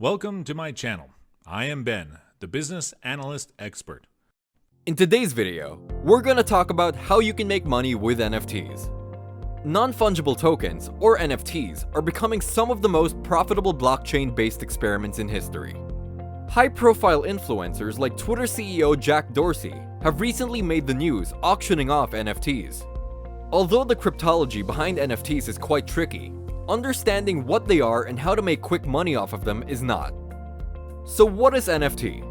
Welcome to my channel. I am Ben, the business analyst expert. In today's video, we're gonna talk about how you can make money with NFTs. Non-fungible tokens, or NFTs, are becoming some of the most profitable blockchain-based experiments in history. High-profile influencers like Twitter CEO Jack Dorsey have recently made the news auctioning off NFTs. Although the cryptology behind NFTs is quite tricky, understanding what they are and how to make quick money off of them is not. So what is NFT?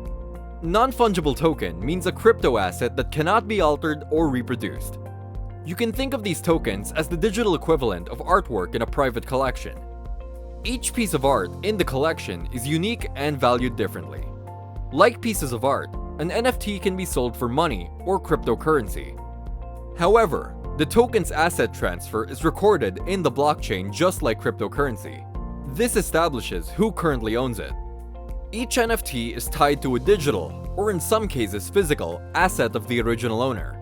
Non-fungible token means a crypto asset that cannot be altered or reproduced. You can think of these tokens as the digital equivalent of artwork in a private collection. Each piece of art in the collection is unique and valued differently. Like pieces of art, an NFT can be sold for money or cryptocurrency. However, the token's asset transfer is recorded in the blockchain just like cryptocurrency. This establishes who currently owns it. Each NFT is tied to a digital, or in some cases physical, asset of the original owner.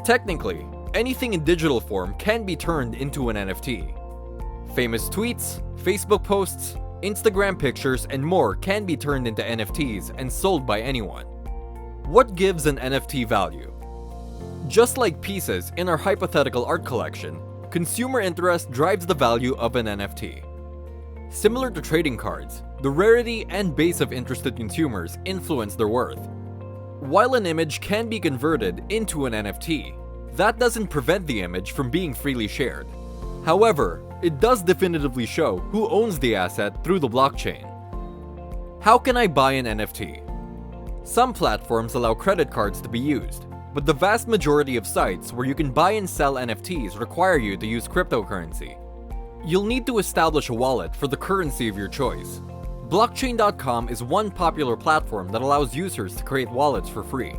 Technically, anything in digital form can be turned into an NFT. Famous tweets, Facebook posts, Instagram pictures, and more can be turned into NFTs and sold by anyone. What gives an NFT value? Just like pieces in our hypothetical art collection, consumer interest drives the value of an NFT. Similar to trading cards, the rarity and base of interested consumers influence their worth. While an image can be converted into an NFT, that doesn't prevent the image from being freely shared. However, it does definitively show who owns the asset through the blockchain. How can I buy an NFT? Some platforms allow credit cards to be used, but the vast majority of sites where you can buy and sell NFTs require you to use cryptocurrency. You'll need to establish a wallet for the currency of your choice. Blockchain.com is one popular platform that allows users to create wallets for free.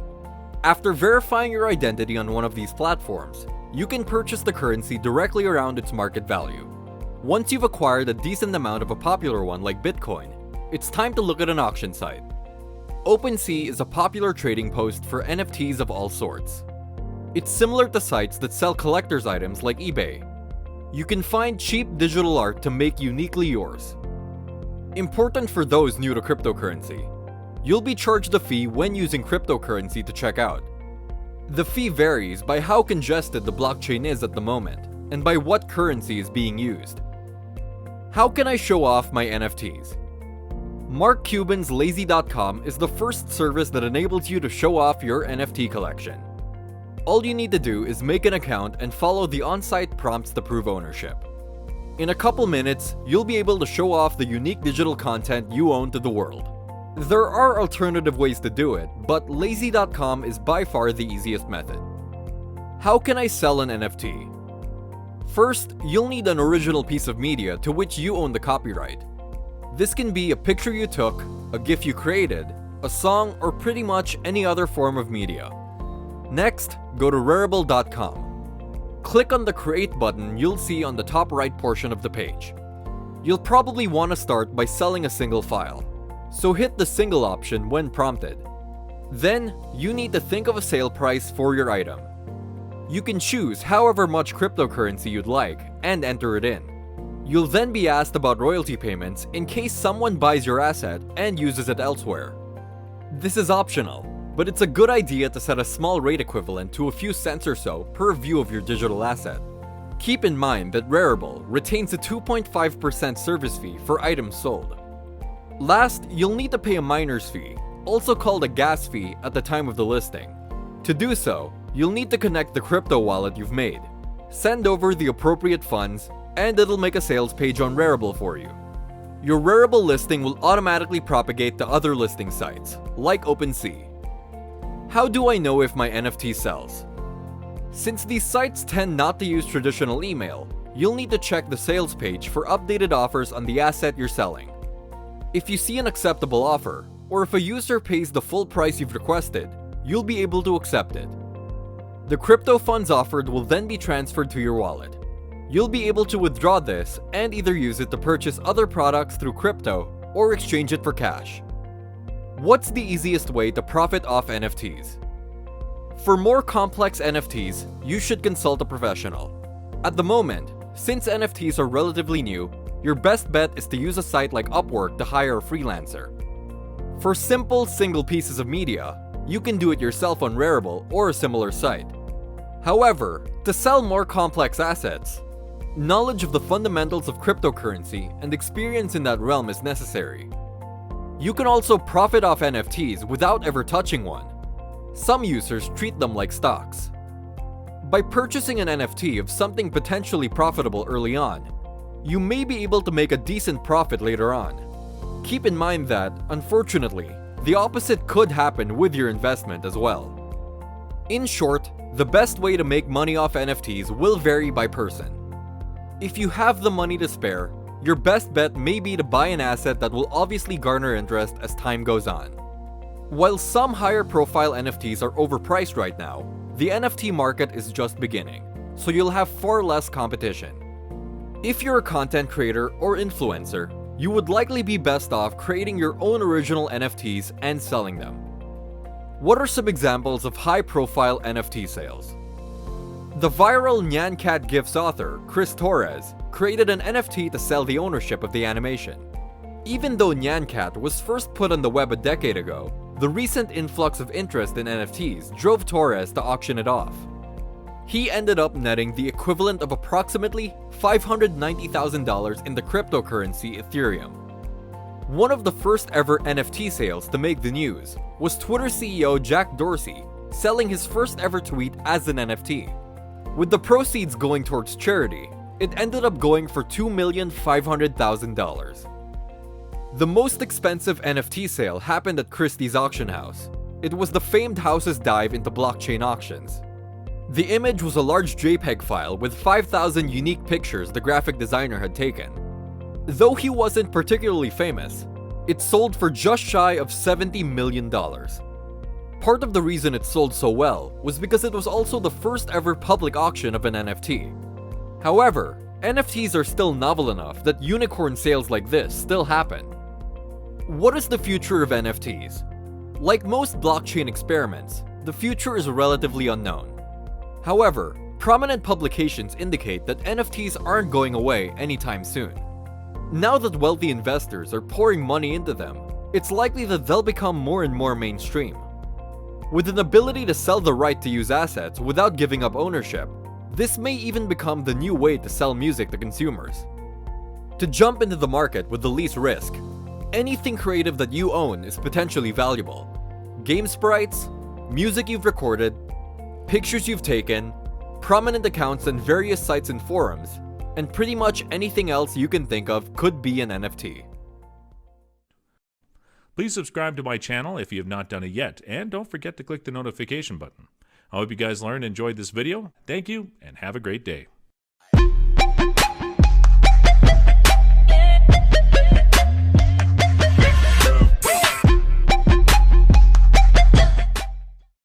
After verifying your identity on one of these platforms, you can purchase the currency directly around its market value. Once you've acquired a decent amount of a popular one like Bitcoin, it's time to look at an auction site. OpenSea is a popular trading post for NFTs of all sorts. It's similar to sites that sell collector's items like eBay. You can find cheap digital art to make uniquely yours. Important for those new to cryptocurrency, you'll be charged a fee when using cryptocurrency to check out. The fee varies by how congested the blockchain is at the moment and by what currency is being used. How can I show off my NFTs? Mark Cuban's Lazy.com is the first service that enables you to show off your NFT collection. All you need to do is make an account and follow the on-site prompts to prove ownership. In a couple minutes, you'll be able to show off the unique digital content you own to the world. There are alternative ways to do it, but Lazy.com is by far the easiest method. How can I sell an NFT? First, you'll need an original piece of media to which you own the copyright. This can be a picture you took, a GIF you created, a song, or pretty much any other form of media. Next, go to Rarible.com. Click on the Create button you'll see on the top right portion of the page. You'll probably want to start by selling a single file, so hit the single option when prompted. Then, you need to think of a sale price for your item. You can choose however much cryptocurrency you'd like and enter it in. You'll then be asked about royalty payments in case someone buys your asset and uses it elsewhere. This is optional, but it's a good idea to set a small rate equivalent to a few cents or so per view of your digital asset. Keep in mind that Rarible retains a 2.5% service fee for items sold. Last, you'll need to pay a miner's fee, also called a gas fee, at the time of the listing. To do so, you'll need to connect the crypto wallet you've made, send over the appropriate funds, and it'll make a sales page on Rarible for you. Your Rarible listing will automatically propagate to other listing sites, like OpenSea. How do I know if my NFT sells? Since these sites tend not to use traditional email, you'll need to check the sales page for updated offers on the asset you're selling. If you see an acceptable offer, or if a user pays the full price you've requested, you'll be able to accept it. The crypto funds offered will then be transferred to your wallet. You'll be able to withdraw this and either use it to purchase other products through crypto or exchange it for cash. What's the easiest way to profit off NFTs? For more complex NFTs, you should consult a professional. At the moment, since NFTs are relatively new, your best bet is to use a site like Upwork to hire a freelancer. For simple, single pieces of media, you can do it yourself on Rarible or a similar site. However, to sell more complex assets, knowledge of the fundamentals of cryptocurrency and experience in that realm is necessary. You can also profit off NFTs without ever touching one. Some users treat them like stocks. By purchasing an NFT of something potentially profitable early on, you may be able to make a decent profit later on. Keep in mind that, unfortunately, the opposite could happen with your investment as well. In short, the best way to make money off NFTs will vary by person. If you have the money to spare, your best bet may be to buy an asset that will obviously garner interest as time goes on. While some higher profile NFTs are overpriced right now, the NFT market is just beginning, so you'll have far less competition. If you're a content creator or influencer, you would likely be best off creating your own original NFTs and selling them. What are some examples of high-profile NFT sales? The viral Nyan Cat GIFs author, Chris Torres, created an NFT to sell the ownership of the animation. Even though Nyan Cat was first put on the web a decade ago, the recent influx of interest in NFTs drove Torres to auction it off. He ended up netting the equivalent of approximately $590,000 in the cryptocurrency Ethereum. One of the first ever NFT sales to make the news was Twitter CEO Jack Dorsey selling his first ever tweet as an NFT. With the proceeds going towards charity, it ended up going for $2,500,000. The most expensive NFT sale happened at Christie's auction house. It was the famed house's dive into blockchain auctions. The image was a large JPEG file with 5,000 unique pictures the graphic designer had taken. Though he wasn't particularly famous, it sold for just shy of $70 million. Part of the reason it sold so well was because it was also the first ever public auction of an NFT. However, NFTs are still novel enough that unicorn sales like this still happen. What is the future of NFTs? Like most blockchain experiments, the future is relatively unknown. However, prominent publications indicate that NFTs aren't going away anytime soon. Now that wealthy investors are pouring money into them, it's likely that they'll become more and more mainstream. With an ability to sell the right to use assets without giving up ownership, this may even become the new way to sell music to consumers. To jump into the market with the least risk, anything creative that you own is potentially valuable. Game sprites, music you've recorded, pictures you've taken, prominent accounts on various sites and forums, and pretty much anything else you can think of could be an NFT. Please subscribe to my channel if you have not done it yet, and don't forget to click the notification button. I hope you guys learned and enjoyed this video. Thank you, and have a great day.